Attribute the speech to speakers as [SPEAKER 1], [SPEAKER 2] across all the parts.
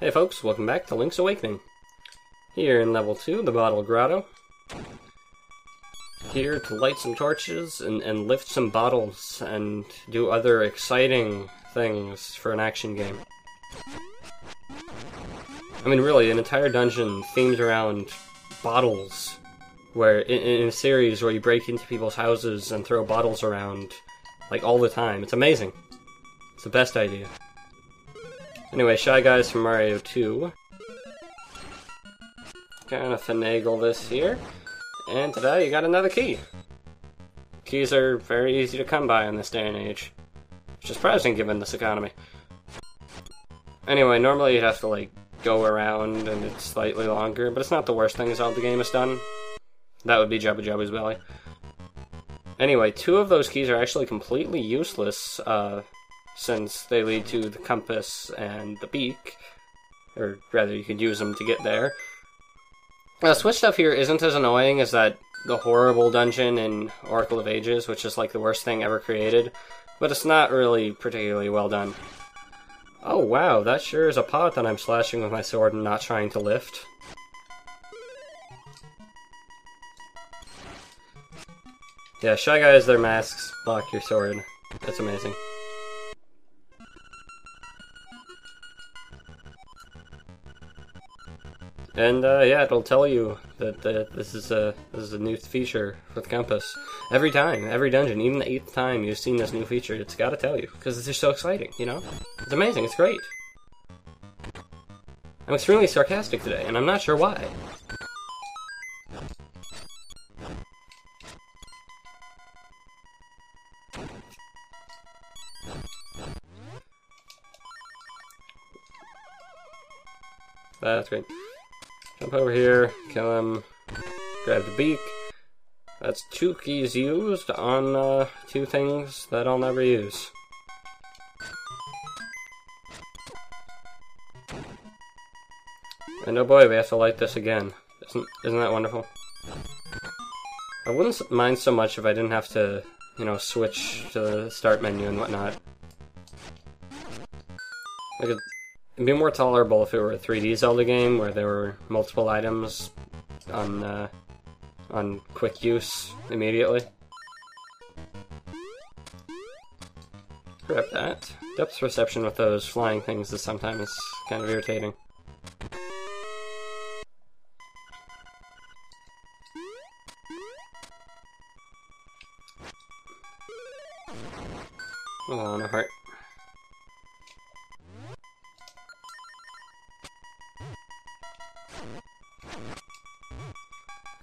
[SPEAKER 1] Hey folks, welcome back to Link's Awakening. Here in level 2, the Bottle Grotto. Here to light some torches and lift some bottles and do other exciting things for an action game. I mean really, an entire dungeon themed around bottles, where in a series where you break into people's houses and throw bottles around like all the time. It's amazing. It's the best idea. Anyway, Shy Guys from Mario 2. Gonna finagle this here. And today you got another key. Keys are very easy to come by in this day and age. Which is surprising given this economy. Anyway, normally you'd have to like go around and it's slightly longer, but it's not the worst thing Zelda game has done. That would be Jabba Jabba's belly. Anyway, 2 of those keys are actually completely useless, since they lead to the compass and the beak. Or rather, you could use them to get there. Switch stuff here isn't as annoying as that the horrible dungeon in Oracle of Ages, which is like the worst thing ever created, but it's not really particularly well done. Oh wow, that sure is a pot that I'm slashing with my sword and not trying to lift. Yeah, Shy Guys, their masks block your sword. That's amazing. And yeah, it'll tell you that this is a new feature for the compass. Every time, every dungeon, even the 8th time you've seen this new feature, it's gotta tell you, because it's just so exciting, you know? It's amazing, it's great. I'm extremely sarcastic today, and I'm not sure why. That's great. Jump over here, kill him, grab the beak. That's 2 keys used on 2 things that I'll never use. And oh boy, we have to light this again. Isn't that wonderful? I wouldn't mind so much if I didn't have to, you know, switch to the start menu and whatnot. It'd be more tolerable if it were a 3D Zelda game where there were multiple items on quick use immediately. Grab that. Depth perception with those flying things is sometimes kind of irritating. Oh, no heart.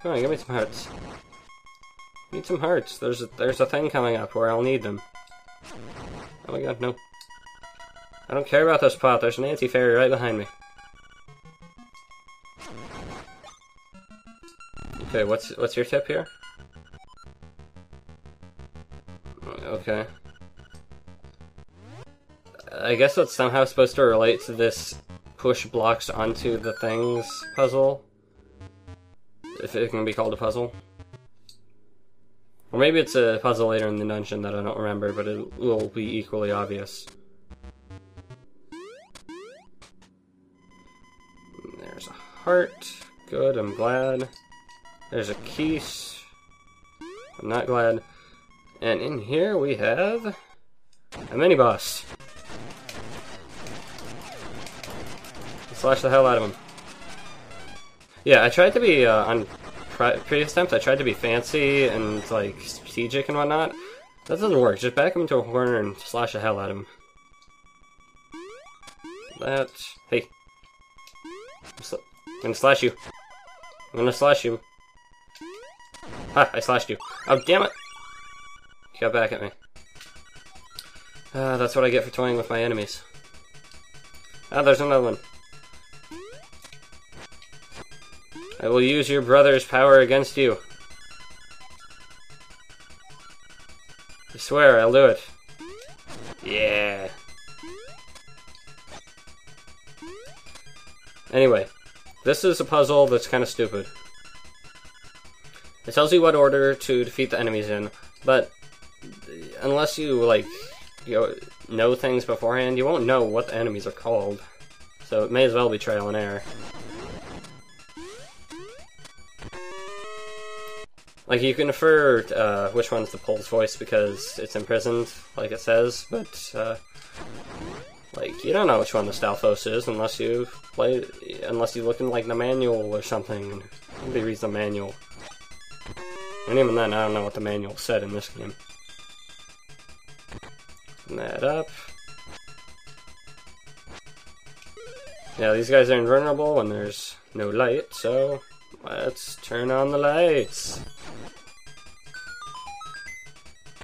[SPEAKER 1] Come on, give me some hearts. Need some hearts. There's a thing coming up where I'll need them. Oh my god, no. I don't care about this pot. There's an anti-fairy right behind me. Okay, what's your tip here? Okay. I guess it's somehow supposed to relate to this push blocks onto the things puzzle. If it can be called a puzzle. Or maybe it's a puzzle later in the dungeon that I don't remember, but it will be equally obvious. There's a heart. Good, I'm glad. There's a key. I'm not glad. And in here we have a mini-boss. Slash the hell out of him. Yeah, I tried to be, on previous attempts, I tried to be fancy and, like, strategic and whatnot. That doesn't work. Just back him into a corner and slash the hell out of him. That... Hey. I'm gonna slash you. I'm gonna slash you. Ha! I slashed you. Oh, damn it! You got back at me. That's what I get for toying with my enemies. Ah, there's another one. I will use your brother's power against you. I swear, I'll do it. Yeah. Anyway, this is a puzzle that's kind of stupid. It tells you what order to defeat the enemies in, but unless you, like, know things beforehand, you won't know what the enemies are called. so it may as well be trial and error. Like, you can infer which one's the Pole's voice because it's imprisoned, like it says, but like, you don't know which one the Stalfos is unless you look in like the manual or something. Maybe read the manual. And even then, I don't know what the manual said in this game. Open that up. Yeah, these guys are invulnerable when there's no light, so let's turn on the lights.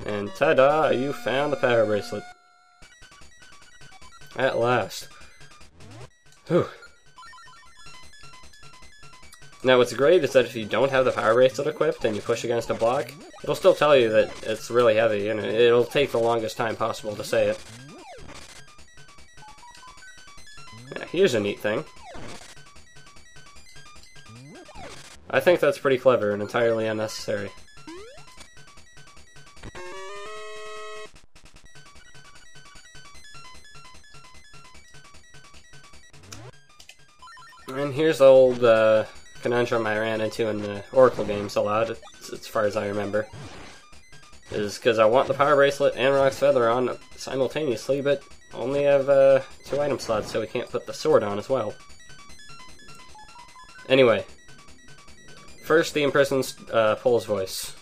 [SPEAKER 1] And ta-da! You found the power bracelet. At last. Whew. Now what's great is that if you don't have the power bracelet equipped and you push against a block, it'll still tell you that it's really heavy, and it'll take the longest time possible to say it. Yeah, here's a neat thing. I think that's pretty clever and entirely unnecessary. And here's the old conundrum I ran into in the Oracle games a lot, as far as I remember. Is because I want the power bracelet and Rock's Feather on simultaneously, but only have 2 item slots, so we can't put the sword on as well. Anyway, first the imprisoned Pole's voice,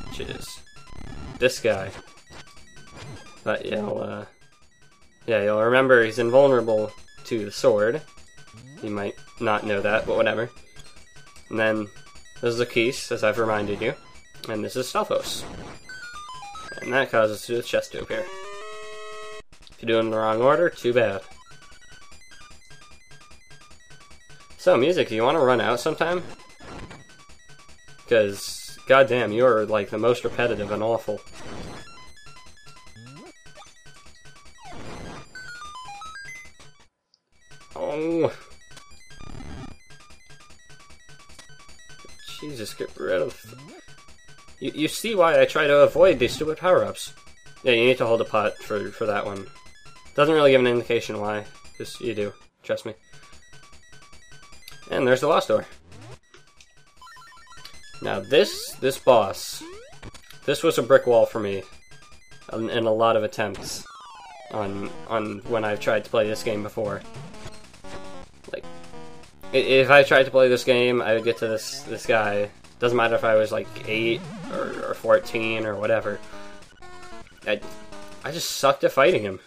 [SPEAKER 1] which is this guy. But you'll remember he's invulnerable to the sword. You might not know that, but whatever. And then, this is a Keys, as I've reminded you. And this is Stalfos. And that causes the chest to appear. If you do it in the wrong order, too bad. So, music, do you want to run out sometime? Because, goddamn, you're like the most repetitive and awful. Oh. Jesus, get rid of... You see why I try to avoid these stupid power-ups. Yeah, you need to hold a pot for that one. Doesn't really give an indication why. Just, you do. Trust me. And there's the lost door. Now this boss, this was a brick wall for me in a lot of attempts on when I've tried to play this game before. Like, if I tried to play this game, I would get to this guy. Doesn't matter if I was like 8 or 14 or whatever. I just sucked at fighting him.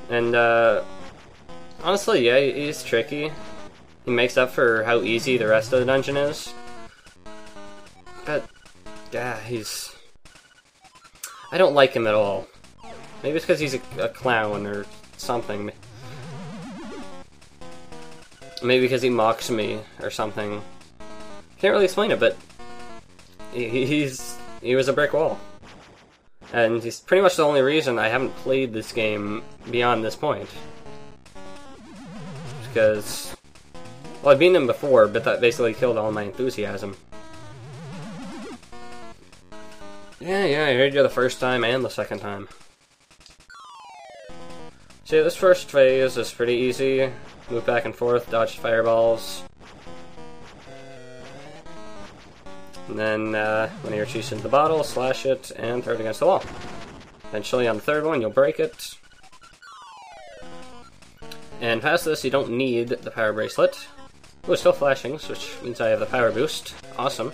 [SPEAKER 1] And honestly, yeah, he's tricky. He makes up for how easy the rest of the dungeon is. But yeah, I don't like him at all. Maybe it's because he's a clown or something. Maybe because he mocks me or something. Can't really explain it, but he was a brick wall. And he's pretty much the only reason I haven't played this game beyond this point. Because, well, I've beaten him before, but that basically killed all my enthusiasm. Yeah, I heard you the first time and the second time. So yeah, this first phase is pretty easy. Move back and forth, dodge fireballs. And then, when you're chasing the bottle, slash it, and throw it against the wall. Eventually, on the third one, you'll break it. And past this, you don't need the power bracelet. Oh, it's still flashing, which means I have the power boost. Awesome.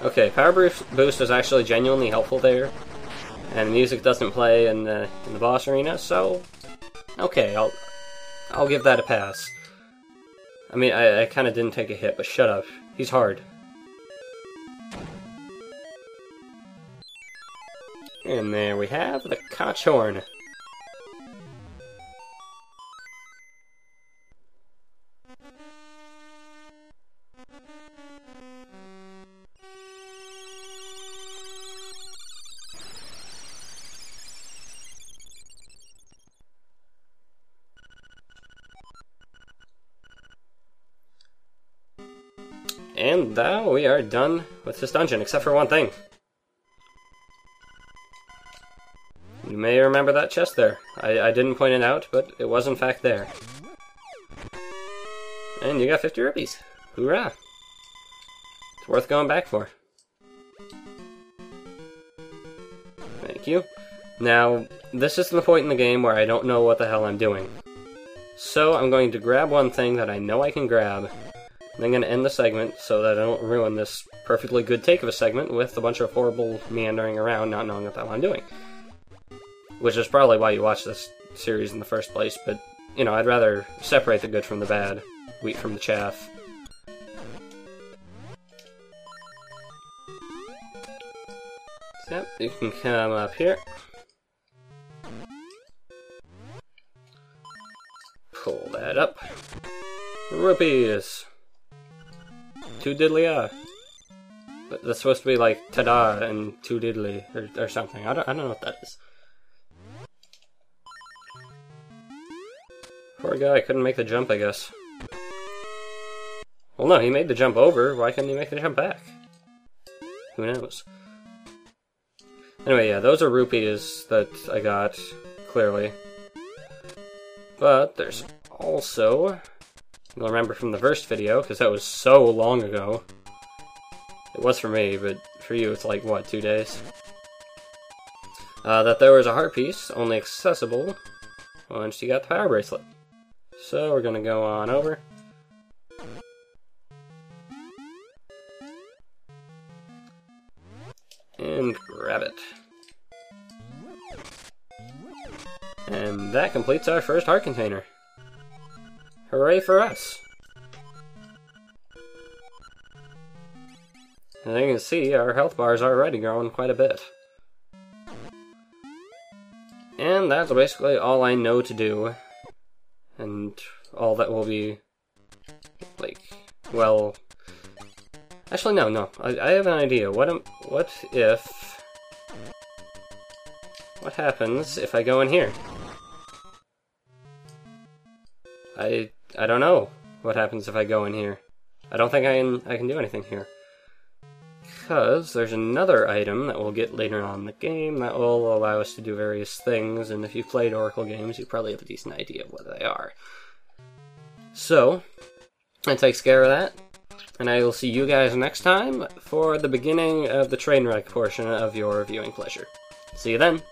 [SPEAKER 1] Okay, power boost is actually genuinely helpful there. And the music doesn't play in the boss arena, so okay, I'll give that a pass. I mean, I kind of didn't take a hit, but shut up. He's hard. And there we have the Koch horn. And now we are done with this dungeon, except for one thing. You may remember that chest there. I didn't point it out, but it was in fact there. And you got 50 rupees. Hoorah! It's worth going back for. Thank you. Now, this is the point in the game where I don't know what the hell I'm doing. So I'm going to grab one thing that I know I can grab, and I'm going to end the segment so that I don't ruin this perfectly good take of a segment with a bunch of horrible meandering around not knowing what the hell I'm doing. Which is probably why you watch this series in the first place, but, you know, I'd rather separate the good from the bad, wheat from the chaff. Yep, you can come up here. Pull that up. Rupees! Two diddly-ah. But that's supposed to be like ta-da and two diddly or something. I don't know what that is. Poor guy couldn't make the jump, I guess. Well, no, he made the jump over. Why couldn't he make the jump back? Who knows? Anyway, yeah, those are rupees that I got, clearly. But there's also... You'll remember from the first video, because that was so long ago. It was for me, but for you it's like, what, 2 days? That there was a heart piece, only accessible once you got the power bracelet. So we're gonna go on over. And grab it. And that completes our first heart container. Hooray for us! As you can see, our health bar is already growing quite a bit. And that's basically all I know to do. And all that will be, like, well... Actually, no. I have an idea. What happens if I go in here? I don't know what happens if I go in here. I don't think I can do anything here. Because there's another item that we'll get later on in the game that will allow us to do various things, and if you've played Oracle games, you probably have a decent idea of what they are. So, that takes care of that, and I will see you guys next time for the beginning of the train wreck portion of your viewing pleasure. See you then!